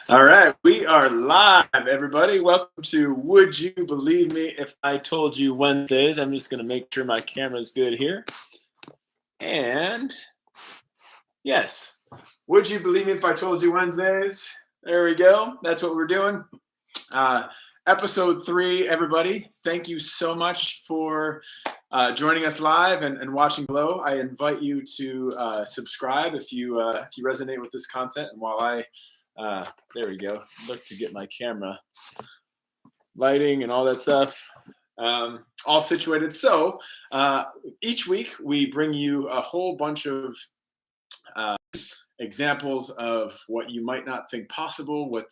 All right, we are live, everybody. Welcome to Would You Believe Me If I Told You Wednesdays. I'm just going to make sure my camera's good here. And yes, Would You Believe Me If I Told You Wednesdays? There we go. That's what we're doing. Episode 3, everybody. Thank you so much for joining us live and watching below. I invite you to subscribe if you resonate with this content. And while I there we go. Look to get my camera lighting and all that stuff all situated. So each week we bring you a whole bunch of examples of what you might not think possible. What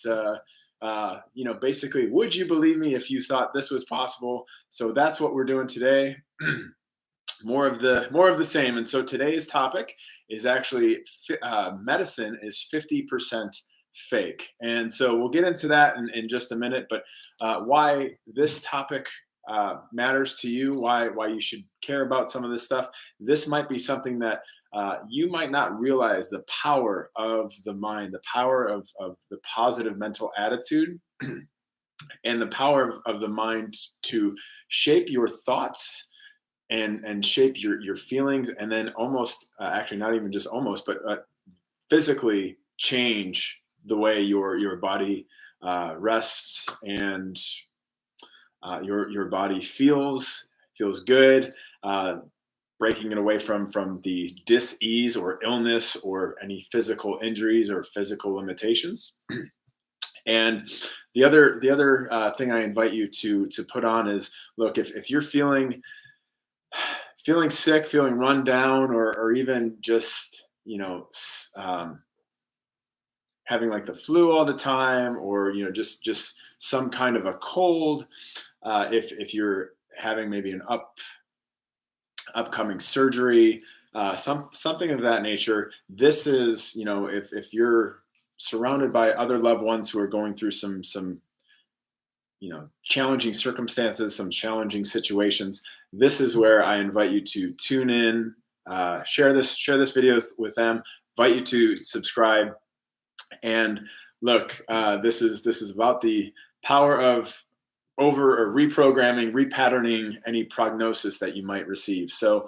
basically, would you believe me if you thought this was possible? So that's what we're doing today. More of the same. And so today's topic is actually medicine is 50% fake. And so we'll get into that in just a minute, but why this topic matters to you, why you should care about some of this stuff. This might be something that you might not realize, the power of the mind, the power of the positive mental attitude and the power of the mind to shape your thoughts and shape your feelings, and then almost actually not even just almost, but physically change the way your body rests and your body feels good, breaking it away from the dis-ease or illness or any physical injuries or physical limitations. And the other thing I invite you to put on is, look, if you're feeling sick, feeling run down, or even just having like the flu all the time, or just some kind of a cold, if you're having maybe an upcoming surgery, something of that nature, this is, if you're surrounded by other loved ones who are going through some challenging circumstances, some challenging situations, this is where I invite you to tune in, share this video with them, invite you to subscribe. And look, this is about the power of reprogramming, repatterning any prognosis that you might receive. So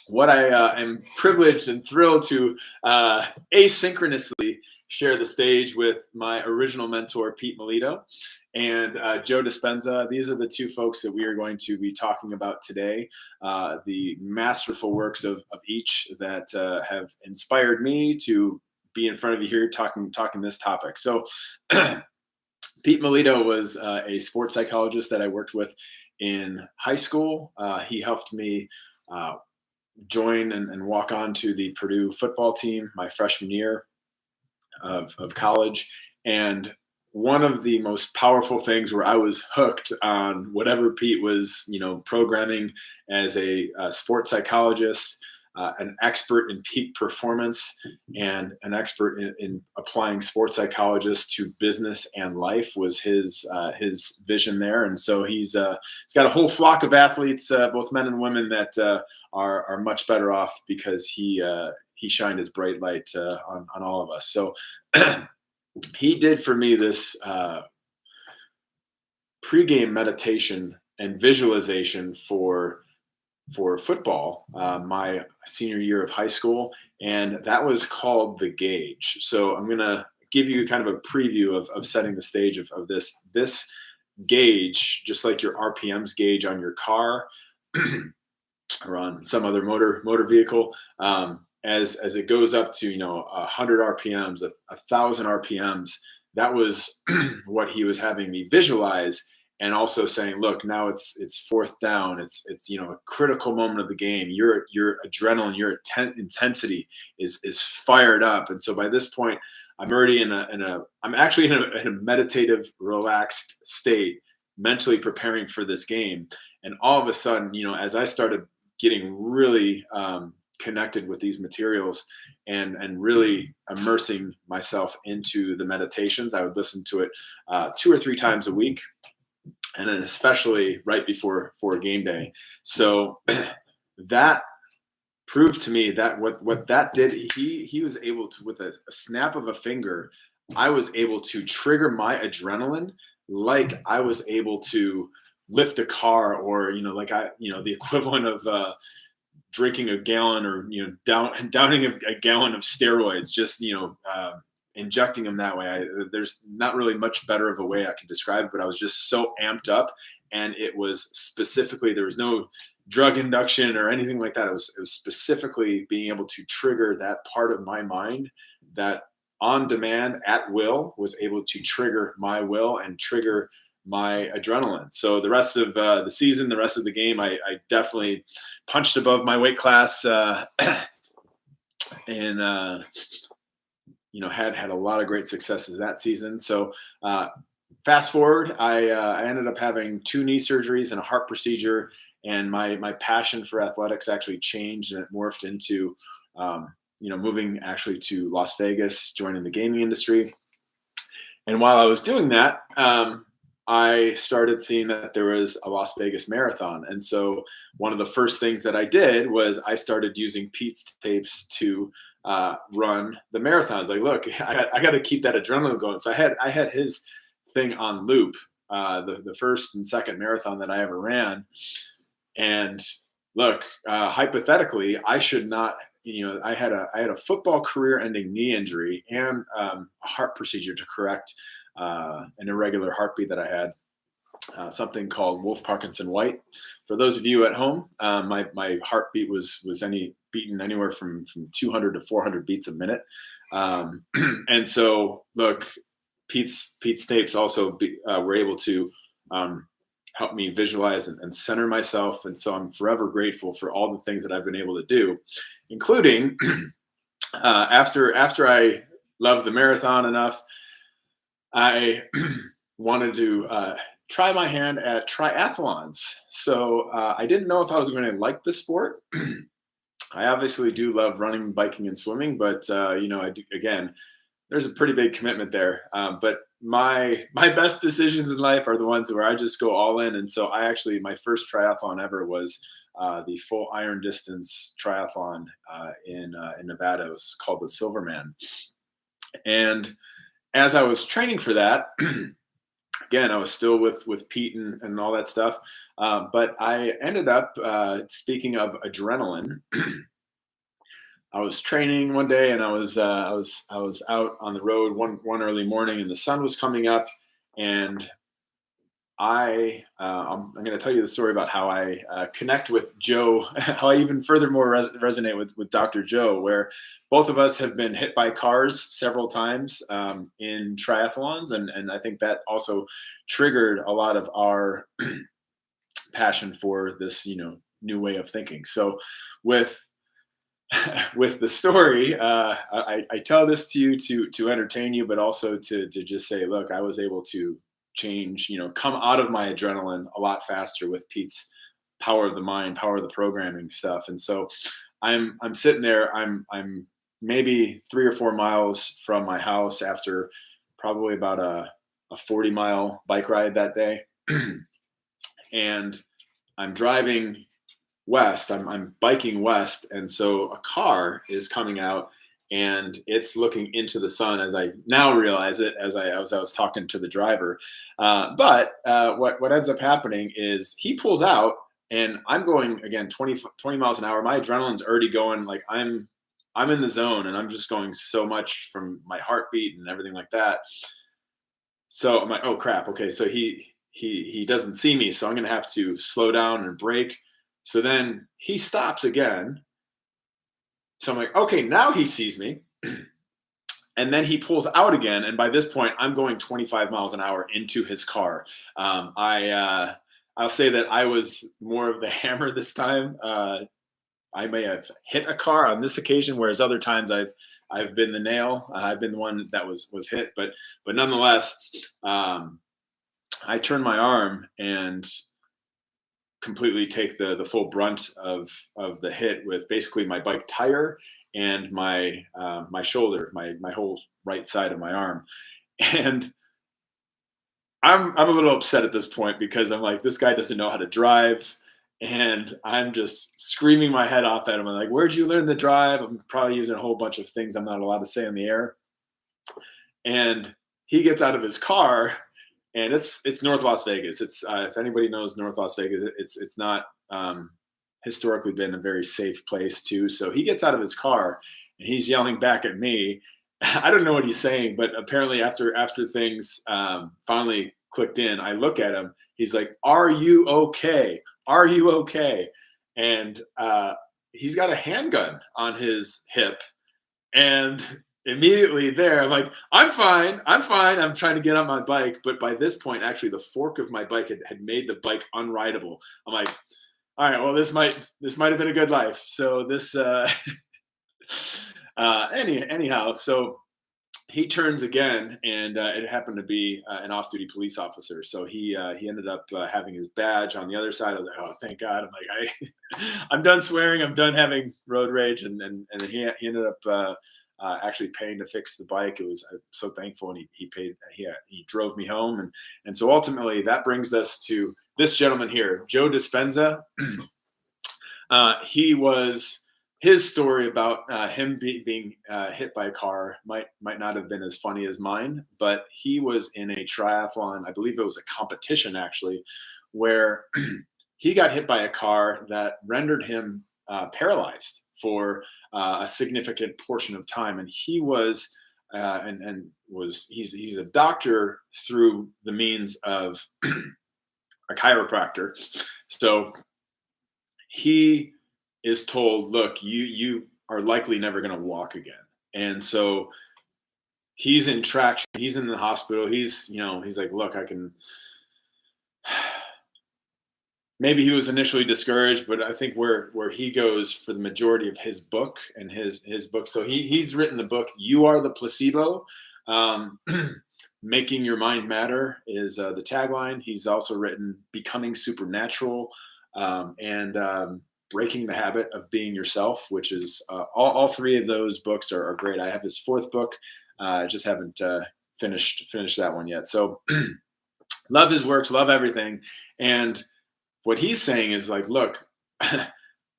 what I am privileged and thrilled to asynchronously share the stage with my original mentor, Pete Melito, and Joe Dispenza. These are the two folks that we are going to be talking about today, the masterful works of each that have inspired me to be in front of you here talking this topic. So Pete Melito was a sports psychologist that I worked with in high school. He helped me join and walk on to the Purdue football team my freshman year of college. And one of the most powerful things where I was hooked on whatever Pete was, programming as a sports psychologist, an expert in peak performance, and an expert in applying sports psychologists to business and life, was his vision there. And so he's got a whole flock of athletes, both men and women, that are much better off because he shined his bright light on all of us. So he did for me this pregame meditation and visualization for football my senior year of high school, and that was called The Gauge. So I'm going to give you kind of a preview of setting the stage of this gauge, just like your RPMs gauge on your car or on some other motor vehicle. As it goes up to 100 RPMs, 1,000 RPMs, that was what he was having me visualize. And also saying, look, now it's fourth down. It's a critical moment of the game. Your adrenaline, your intensity is fired up. And so by this point, I'm already I'm actually in a meditative, relaxed state, mentally preparing for this game. And all of a sudden, as I started getting really connected with these materials and really immersing myself into the meditations, I would listen to it 2 or 3 times a week. And then especially right before game day. So that proved to me that what that did, he was able to, with a snap of a finger, I was able to trigger my adrenaline like I was able to lift a car, or like the equivalent of drinking a gallon, or downing a gallon of steroids, just injecting them that way. There's not really much better of a way I can describe it, but I was just so amped up, and it was specifically, there was no drug induction or anything like that. It was specifically being able to trigger that part of my mind that on demand at will was able to trigger my will and trigger my adrenaline. So the rest of the season, the rest of the game, I definitely punched above my weight class, and had a lot of great successes that season. So fast forward, I ended up having 2 knee surgeries and a heart procedure, and my passion for athletics actually changed, and it morphed into moving actually to Las Vegas, joining the gaming industry. And while I was doing that, I started seeing that there was a Las Vegas marathon. And so one of the first things that I did was I started using Pete's tapes to run the marathons. Like, look, I got to keep that adrenaline going. So I had his thing on loop, the first and second marathon that I ever ran. And look, hypothetically, I should not. I had a football career-ending knee injury and a heart procedure to correct an irregular heartbeat that I had, something called Wolff-Parkinson-White. For those of you at home, my heartbeat was beaten anywhere from 200 to 400 beats a minute, and so look, Pete's tapes also were able to help me visualize and center myself, and so I'm forever grateful for all the things that I've been able to do, including after I loved the marathon enough, I wanted to try my hand at triathlons. So I didn't know if I was going to like the sport. I obviously do love running, biking, and swimming, but again, there's a pretty big commitment there. But my best decisions in life are the ones where I just go all in. And so my first triathlon ever was the full iron distance triathlon in Nevada. It was called the Silverman. And as I was training for that, again, I was still with Pete and all that stuff. But I ended up, speaking of adrenaline, I was training one day, and I was out on the road one early morning, and the sun was coming up, and I'm going to tell you the story about how I connect with Joe, how I even furthermore resonate with Dr. Joe, where both of us have been hit by cars several times in triathlons, and I think that also triggered a lot of our passion for this new way of thinking. So with the story, I tell this to you to entertain you, but also to just say, look, I was able to change, come out of my adrenaline a lot faster with Pete's power of the mind, power of the programming stuff. And so I'm sitting there, I'm maybe 3 or 4 miles from my house after probably about a 40-mile bike ride that day. And I'm driving west, I'm biking west, and so a car is coming out, and it's looking into the sun, as I now realize it, as I was talking to the driver. But what ends up happening is he pulls out, and I'm going again 20 miles an hour. My adrenaline's already going, like I'm in the zone, and I'm just going so much from my heartbeat and everything like that. So I'm like, oh crap, okay, so he doesn't see me, so I'm gonna have to slow down and brake. So then he stops again. So I'm like, okay, now he sees me. And then he pulls out again. And by this point, I'm going 25 miles an hour into his car. I'll say that I was more of the hammer this time. I may have hit a car on this occasion, whereas other times I've been the nail. I've been the one that was hit. But nonetheless, I turned my arm and completely take the full brunt of the hit with basically my bike tire and my shoulder, my whole right side of my arm. And I'm a little upset at this point, because I'm like, this guy doesn't know how to drive, and I'm just screaming my head off at him. I'm like, where'd you learn to drive? I'm probably using a whole bunch of things I'm not allowed to say on the air. And he gets out of his car, and it's North Las Vegas. It's if anybody knows North Las Vegas, it's not historically been a very safe place too. So he gets out of his car and he's yelling back at me. I don't know what he's saying, but apparently after things finally clicked in, I look at him. He's like, "Are you okay? Are you okay?" And he's got a handgun on his hip, and immediately there, I'm like, I'm fine. I'm fine. I'm trying to get on my bike. But by this point, actually, the fork of my bike had made the bike unrideable. I'm like, all right, well, this might have been a good life. So this anyhow, so he turns again, and it happened to be an off-duty police officer. So he ended up having his badge on the other side. I was like, oh, thank God. I'm like, I'm done swearing. I'm done having road rage, and he ended up actually paying to fix the bike. It was I'm so thankful, and he paid. He drove me home, and so ultimately that brings us to this gentleman here, Joe Dispenza. He was his story about him being hit by a car might not have been as funny as mine, but he was in a triathlon. I believe it was a competition actually, where he got hit by a car that rendered him paralyzed for a significant portion of time, and he was and was he's a doctor through the means of a chiropractor. So he is told, look, you are likely never going to walk again. And so he's in traction. He's in the hospital. He's like, look, I can. Maybe he was initially discouraged, but I think where he goes for the majority of his book and his book. So he's written the book, You Are the Placebo. Making Your Mind Matter is the tagline. He's also written Becoming Supernatural and Breaking the Habit of Being Yourself, which is all three of those books are great. I have his fourth book. I just haven't finished that one yet. So love his works, love everything. And what he's saying is like, look,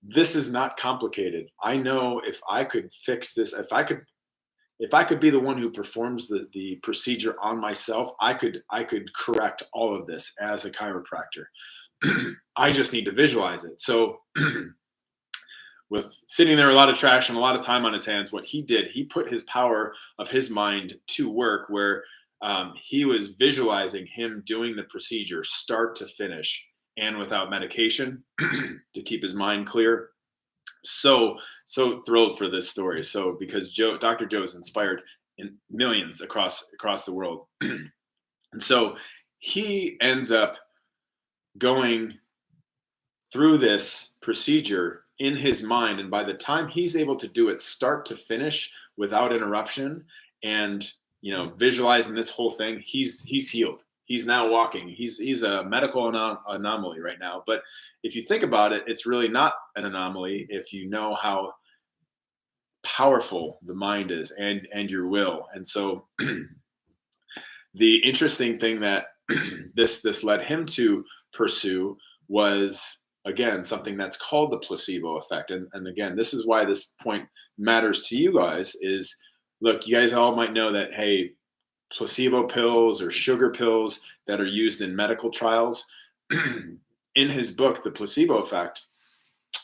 this is not complicated. I know if I could fix this, if I could be the one who performs the procedure on myself, I could correct all of this as a chiropractor. I just need to visualize it. So with sitting there, a lot of traction, a lot of time on his hands, what he did, he put his power of his mind to work where he was visualizing him doing the procedure start to finish and without medication to keep his mind clear. So thrilled for this story. So because Dr. Joe has inspired in millions across the world. And so he ends up going through this procedure in his mind, and by the time he's able to do it start to finish without interruption and visualizing this whole thing, he's healed. He's now walking. He's a medical anomaly right now. But if you think about it, it's really not an anomaly if you know how powerful the mind is and your will. And so the interesting thing that this led him to pursue was, again, something that's called the placebo effect. And again, this is why this point matters to you guys is, look, you guys all might know that, hey, placebo pills or sugar pills that are used in medical trials. In his book, The Placebo Effect,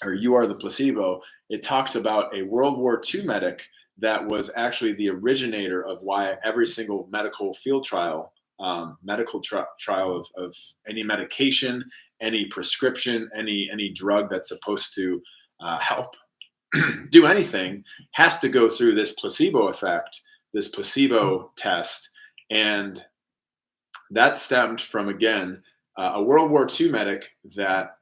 or You Are the Placebo, it talks about a World War II medic that was actually the originator of why every single medical field trial, trial of any medication, any prescription, any drug that's supposed to help do anything, has to go through this placebo effect, this placebo test. And that stemmed from, again, a World War II medic that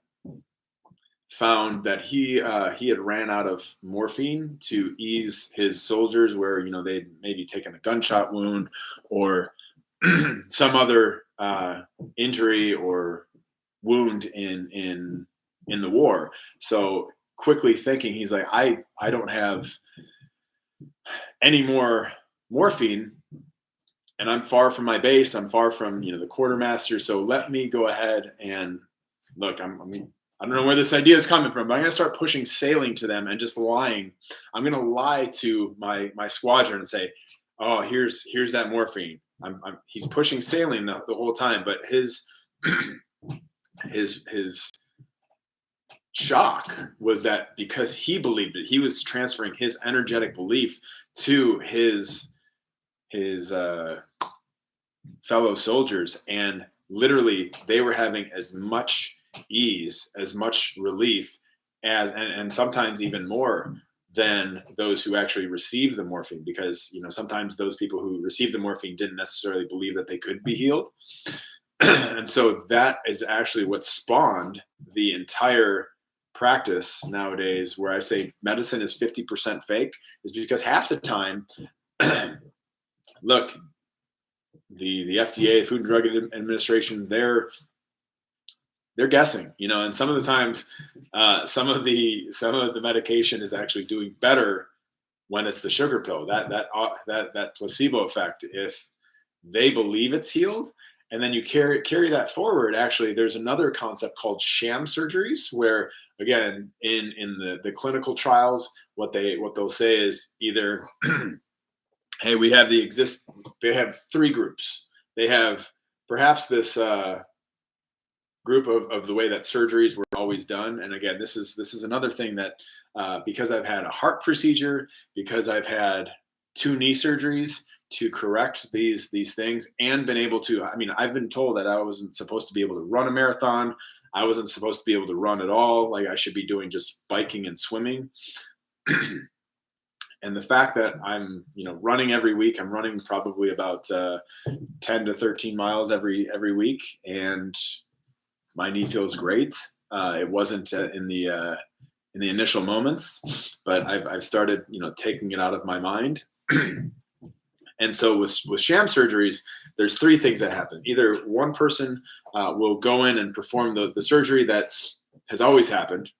found that he had ran out of morphine to ease his soldiers where they'd maybe taken a gunshot wound or some other injury or wound in the war. So quickly thinking, he's like, I don't have any more morphine, and I'm far from my base. I'm far from the quartermaster. So let me go ahead and look. I don't know where this idea is coming from, but I'm going to start pushing saline to them and just lying. I'm going to lie to my squadron and say, oh, here's that morphine. He's pushing saline the whole time, but his shock was that because he believed it, he was transferring his energetic belief to his fellow soldiers, and literally they were having as much ease, as much relief as, and sometimes even more than those who actually received the morphine, because sometimes those people who received the morphine didn't necessarily believe that they could be healed. And so that is actually what spawned the entire practice nowadays, where I say medicine is 50% fake, is because half the time, look, the FDA, Food and Drug Administration, they're guessing, and some of the times, some of the medication is actually doing better when it's the sugar pill, that placebo effect, if they believe it's healed. And then you carry that forward. Actually, there's another concept called sham surgeries, where again, in the clinical trials, what they'll say is either, hey, they have three groups. They have perhaps this group of the way that surgeries were always done. And again, this is another thing that, because I've had a heart procedure, because I've had 2 knee surgeries to correct these things, and been able to, I've been told that I wasn't supposed to be able to run a marathon. I wasn't supposed to be able to run at all. Like, I should be doing just biking and swimming. And the fact that I'm, running every week, I'm running probably about 10 to 13 miles every week, and my knee feels great. It wasn't in the initial moments, but I've started, taking it out of my mind. And so with sham surgeries, there's 3 things that happen. Either one person will go in and perform the surgery that has always happened.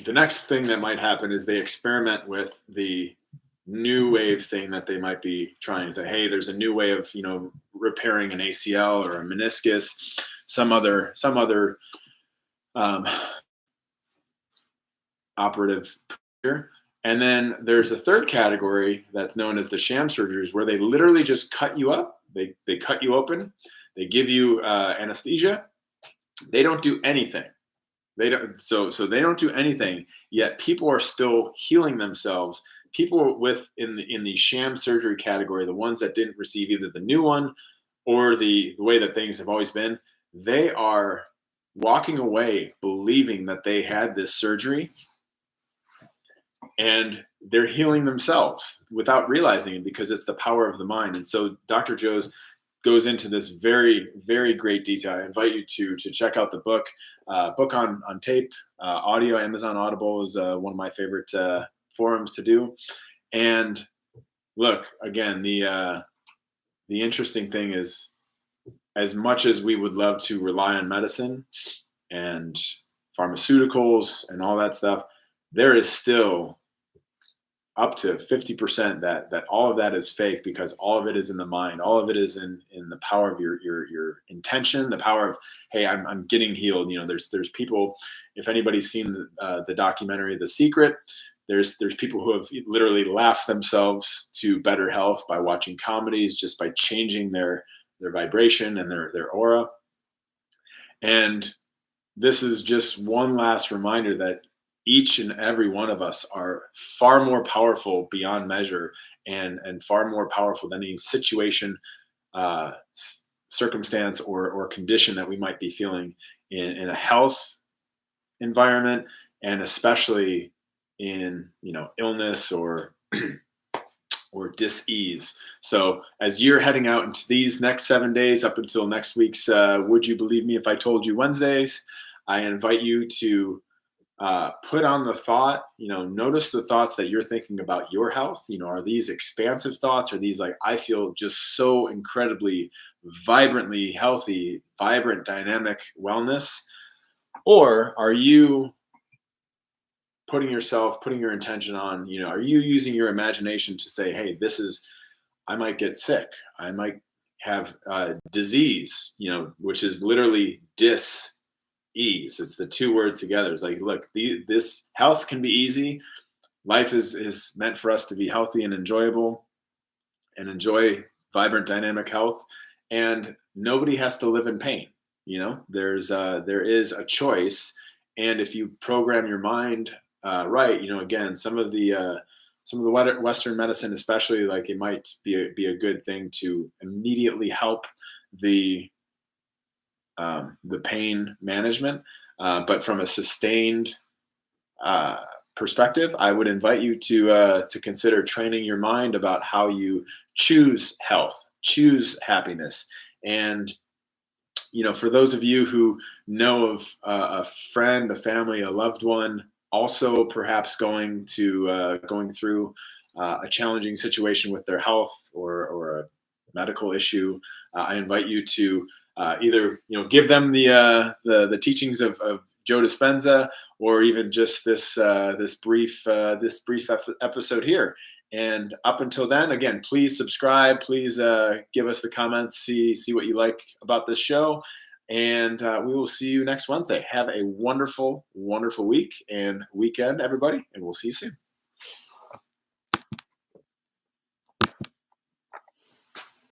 The next thing that might happen is they experiment with the new wave thing that they might be trying to say, hey, there's a new way of, repairing an ACL or a meniscus, some other operative procedure. And then there's a third category that's known as the sham surgeries, where they literally just cut you up. They cut you open. They give you anesthesia. They don't do anything. They don't. So they don't do anything. Yet people are still healing themselves. People in the sham surgery category, the ones that didn't receive either the new one or the way that things have always been, they are walking away believing that they had this surgery, and they're healing themselves without realizing it, because it's the power of the mind. And so Dr. Joe's goes into this very, very great detail. I invite you to check out the book on tape, audio. Amazon Audible is one of my favorite forums to do. And look, again, the interesting thing is, as much as we would love to rely on medicine and pharmaceuticals and all that stuff, there is still up to 50% that all of that is fake, because all of it is in the mind. All of it is in the power of your intention, the power of, hey, I'm getting healed. There's people, if anybody's seen the documentary The Secret, there's people who have literally laughed themselves to better health by watching comedies, just by changing their vibration and their aura. And this is just one last reminder that each and every one of us are far more powerful beyond measure, and far more powerful than any situation, circumstance, or condition that we might be feeling in a health environment, and especially in illness or dis-ease. So as you're heading out into these next 7 days, up until next week's Would You Believe Me If I Told You Wednesdays, I invite you to put on the thought, notice the thoughts that you're thinking about your health. Are these expansive thoughts? Are these like, I feel just so incredibly vibrantly healthy, vibrant, dynamic wellness? Or are you putting your intention on, are you using your imagination to say, hey, I might get sick. I might have disease, which is literally dis-ease. It's the 2 words together. It's like, look, this health can be easy. life is meant for us to be healthy and enjoyable and enjoy vibrant dynamic health, and nobody has to live in pain. There is a choice, and if you program your mind right, again, some of the Western medicine, especially, like, it might be a good thing to immediately help the the pain management, but from a sustained uh, perspective, I would invite you to consider training your mind about how you choose health, choose happiness, and for those of you who know of a friend, a family, a loved one, also perhaps going through a challenging situation with their health, or a medical issue, I invite you to either give them the teachings of Joe Dispenza, or even just this brief episode here. And up until then, again, please subscribe. Please give us the comments. See what you like about this show, and we will see you next Wednesday. Have a wonderful, wonderful week and weekend, everybody, and we'll see you soon.